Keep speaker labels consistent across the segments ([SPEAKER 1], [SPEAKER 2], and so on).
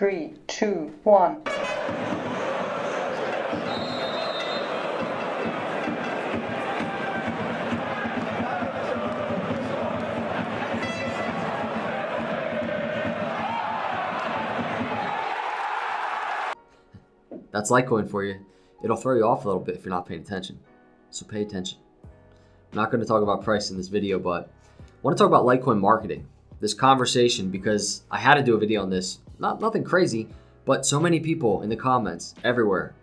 [SPEAKER 1] 3, 2, 1.
[SPEAKER 2] That's Litecoin for you. It'll throw you off a little bit if you're not paying attention. So pay attention. I'm not going to talk about price in this video, but I want to talk about Litecoin marketing. This conversation, because I had to do a video on this. Nothing crazy, but so many people in the comments everywhere,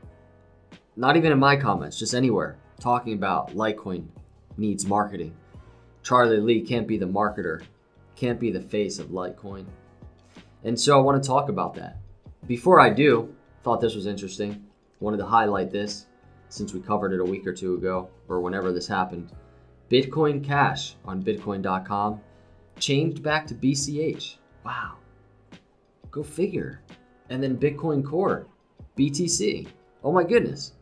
[SPEAKER 2] not even in my comments, just anywhere, talking about Litecoin needs marketing. Charlie Lee can't be the marketer, can't be the face of Litecoin. And so I want to talk about that. Before I do, thought this was interesting. Wanted to highlight this since we covered it a week or two ago, or whenever this happened. Bitcoin Cash on Bitcoin.com changed back to BCH. Wow. Go figure. And then Bitcoin Core, BTC. Oh my goodness.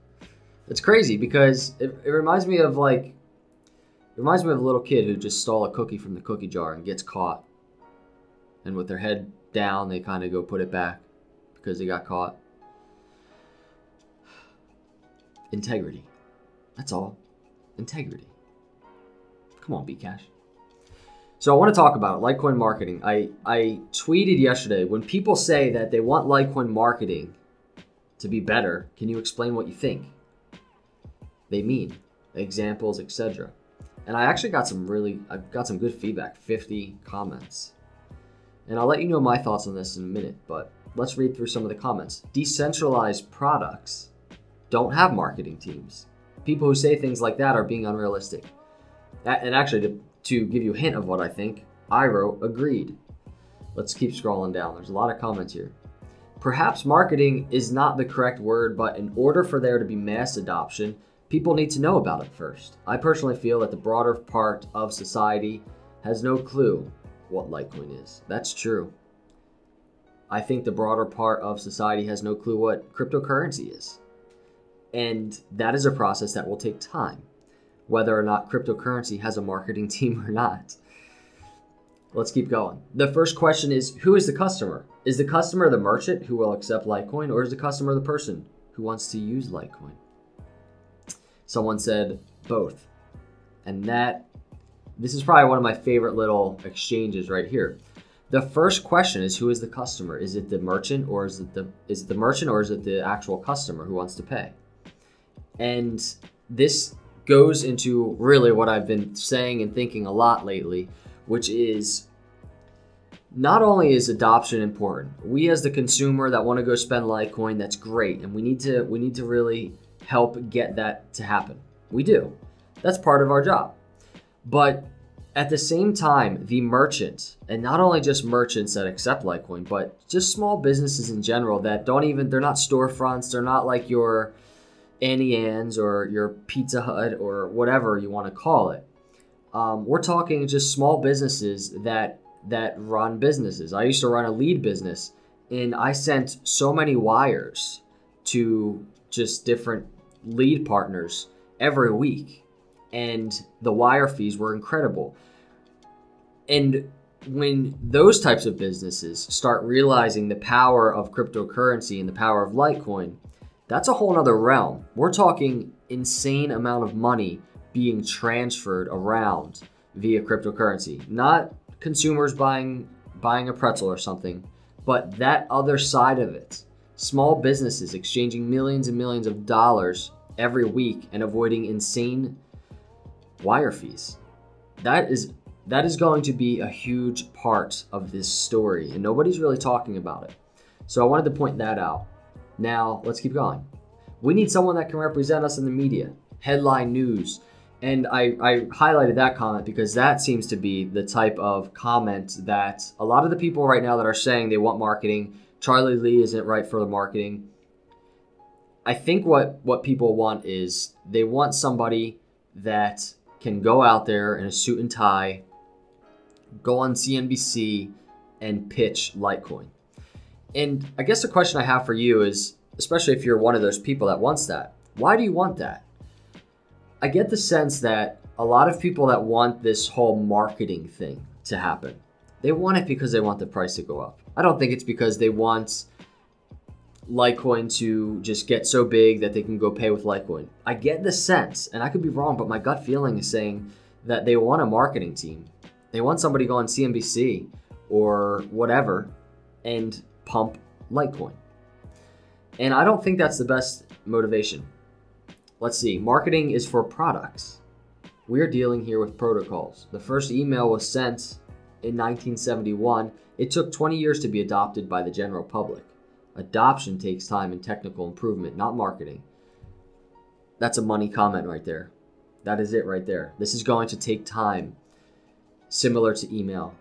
[SPEAKER 2] It's crazy because it reminds me of a little kid who just stole a cookie from the cookie jar and gets caught. And with their head down, they kind of go put it back because they got caught. Integrity. That's all. Integrity. Come on, Bcash. So I want to talk about it, Litecoin marketing. I tweeted yesterday, when people say that they want Litecoin marketing to be better, can you explain what you think they mean? Examples, etc. And I actually got some good feedback, 50 comments. And I'll let you know my thoughts on this in a minute, but let's read through some of the comments. Decentralized products don't have marketing teams. People who say things like that are being unrealistic. And actually, to give you a hint of what I think, I wrote agreed. Let's keep scrolling down. There's a lot of comments here. Perhaps marketing is not the correct word, but in order for there to be mass adoption, people need to know about it first. I personally feel that the broader part of society has no clue what Litecoin is. That's true. I think the broader part of society has no clue what cryptocurrency is. And that is a process that will take time, whether or not cryptocurrency has a marketing team or not. Let's keep going. The first question is, who is the customer? Is the customer the merchant who will accept Litecoin, or is the customer the person who wants to use Litecoin? Someone said both. And this is probably one of my favorite little exchanges right here. The first question is, who is the customer? Is it the merchant, or is it the actual customer who wants to pay? And this goes into really what I've been saying and thinking a lot lately, which is not only is adoption important, we as the consumer that want to go spend Litecoin, that's great, and we need to really help get that to happen. We do. That's part of our job. But at the same time, the merchants, and not only just merchants that accept Litecoin, but just small businesses in general that they're not storefronts, they're not like your Annie Ann's or your Pizza Hut or whatever you want to call it. We're talking just small businesses that run businesses. I used to run a lead business, and I sent so many wires to just different lead partners every week, and the wire fees were incredible. And when those types of businesses start realizing the power of cryptocurrency and the power of Litecoin, that's a whole nother realm. We're talking insane amount of money being transferred around via cryptocurrency. Not consumers buying a pretzel or something, but that other side of it. Small businesses exchanging millions and millions of dollars every week and avoiding insane wire fees. That is going to be a huge part of this story, and nobody's really talking about it. So I wanted to point that out. Now, let's keep going. We need someone that can represent us in the media, headline news. And I highlighted that comment because that seems to be the type of comment that a lot of the people right now that are saying they want marketing, Charlie Lee isn't right for the marketing. I think what people want is they want somebody that can go out there in a suit and tie, go on CNBC and pitch Litecoin. And I guess the question I have for you is, especially if you're one of those people that wants that, why do you want that? I get the sense that a lot of people that want this whole marketing thing to happen, they want it because they want the price to go up. I don't think it's because they want Litecoin to just get so big that they can go pay with Litecoin. I get the sense, and I could be wrong, but my gut feeling is saying that they want a marketing team. They want somebody to go on CNBC or whatever and pump Litecoin. And I don't think that's the best motivation. Let's see. Marketing is for products. We're dealing here with protocols. The first email was sent in 1971. It took 20 years to be adopted by the general public. Adoption takes time and technical improvement, not marketing. That's a money comment right there. That is it right there. This is going to take time, similar to email,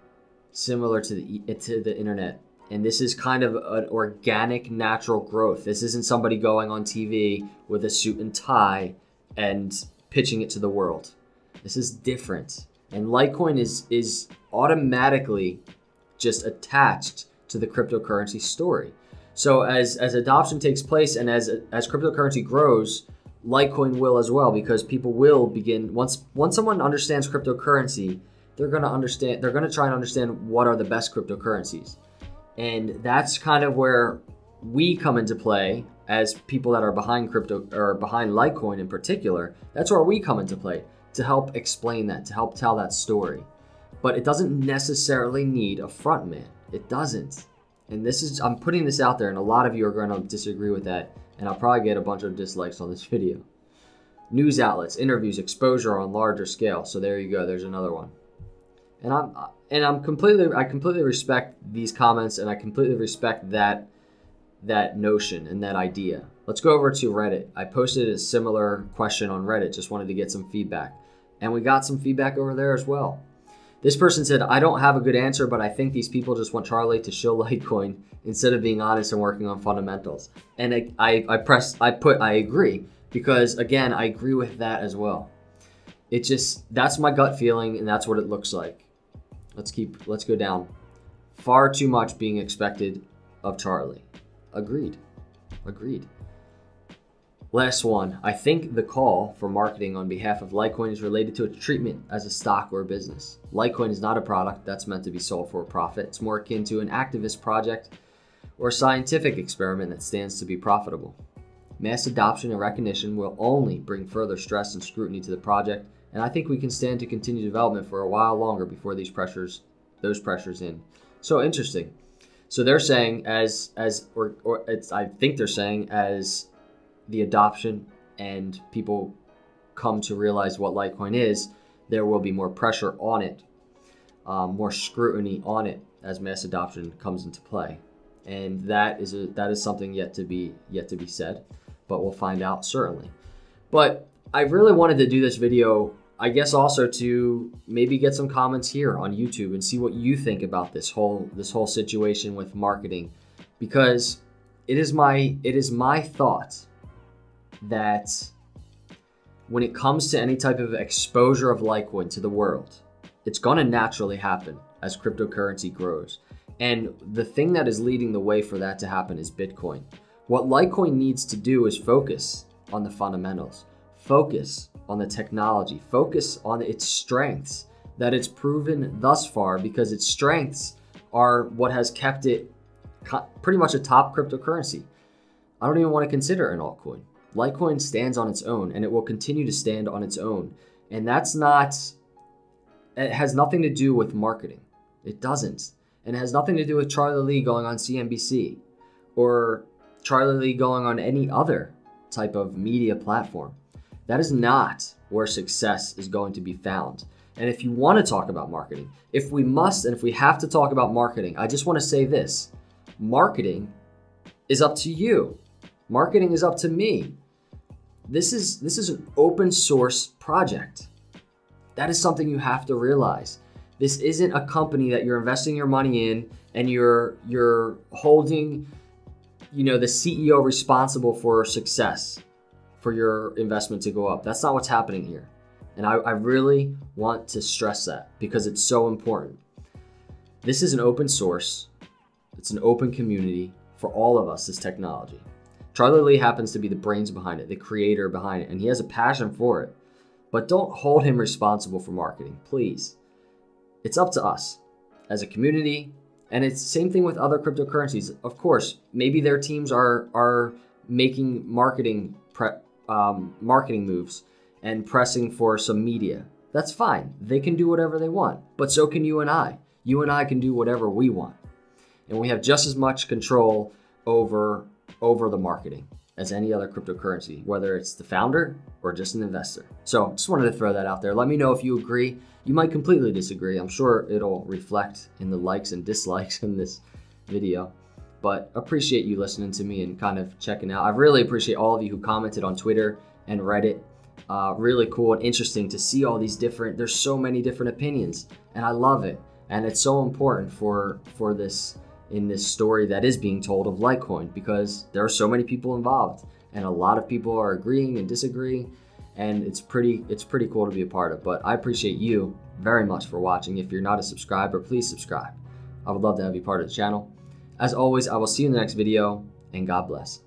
[SPEAKER 2] similar to the internet. And this is kind of an organic, natural growth. This isn't somebody going on TV with a suit and tie and pitching it to the world. This is different. And Litecoin is automatically just attached to the cryptocurrency story. So as adoption takes place and as cryptocurrency grows, Litecoin will as well, because people will begin, once someone understands cryptocurrency, they're going to try and understand what are the best cryptocurrencies. And that's kind of where we come into play as people that are behind crypto, or behind Litecoin in particular. That's where we come into play to help explain that, to help tell that story. But it doesn't necessarily need a front man. It doesn't. And I'm putting this out there, and a lot of you are going to disagree with that, and I'll probably get a bunch of dislikes on this video. News outlets, interviews, exposure on larger scale. So there you go. There's another one. And I completely respect these comments, and I completely respect that notion and that idea. Let's go over to Reddit. I posted a similar question on Reddit, just wanted to get some feedback. And we got some feedback over there as well. This person said, I don't have a good answer, but I think these people just want Charlie to show Litecoin instead of being honest and working on fundamentals. And I agree, because again, I agree with that as well. That's my gut feeling, and that's what it looks like. Let's go down. Far too much being expected of Charlie. Agreed. Last one. I think the call for marketing on behalf of Litecoin is related to its treatment as a stock or a business. Litecoin is not a product that's meant to be sold for a profit. It's more akin to an activist project or a scientific experiment that stands to be profitable. Mass adoption and recognition will only bring further stress and scrutiny to the project, and I think we can stand to continue development for a while longer before those pressures in. So interesting. So they're saying I think they're saying as the adoption and people come to realize what Litecoin is, there will be more pressure on it, more scrutiny on it as mass adoption comes into play. And that is something yet to be said, but we'll find out certainly. But I really wanted to do this video, I guess, also to maybe get some comments here on YouTube and see what you think about this whole situation with marketing, because it is my thought that when it comes to any type of exposure of Litecoin to the world, it's going to naturally happen as cryptocurrency grows. And the thing that is leading the way for that to happen is Bitcoin. What Litecoin needs to do is focus on the fundamentals, focus on the technology, focus on its strengths that it's proven thus far, because its strengths are what has kept it pretty much a top cryptocurrency. I don't even want to consider an altcoin. Litecoin stands on its own, and it will continue to stand on its own. And it has nothing to do with marketing. It doesn't. And it has nothing to do with Charlie Lee going on CNBC or Charlie Lee going on any other type of media platform. That is not where success is going to be found. And if you want to talk about marketing, if we have to talk about marketing, I just want to say this. Marketing is up to you. Marketing is up to me. This is an open source project. That is something you have to realize. This isn't a company that you're investing your money in and you're holding, the CEO responsible for success, for your investment to go up. That's not what's happening here. And I really want to stress that because it's so important. This is an open source. It's an open community for all of us, this technology. Charlie Lee happens to be the brains behind it, the creator behind it, and he has a passion for it. But don't hold him responsible for marketing, please. It's up to us as a community And it's the same thing with other cryptocurrencies. Of course, maybe their teams are making marketing moves and pressing for some media. That's fine. They can do whatever they want, but so can you and I. You and I can do whatever we want. And we have just as much control over the marketing as any other cryptocurrency, whether it's the founder or just an investor. So just wanted to throw that out there. Let me know if you agree. You might completely disagree. I'm sure it'll reflect in the likes and dislikes in this video, but appreciate you listening to me and kind of checking out. I really appreciate all of you who commented on Twitter and Reddit. Really cool and interesting to see all these different, there's so many different opinions, and I love it. And it's so important for this, in this story that is being told of Litecoin, because there are so many people involved and a lot of people are agreeing and disagreeing, and it's pretty cool to be a part of. But I appreciate you very much for watching. If you're not a subscriber, please subscribe. I would love to have you part of the channel. As always, I will see you in the next video, and God bless.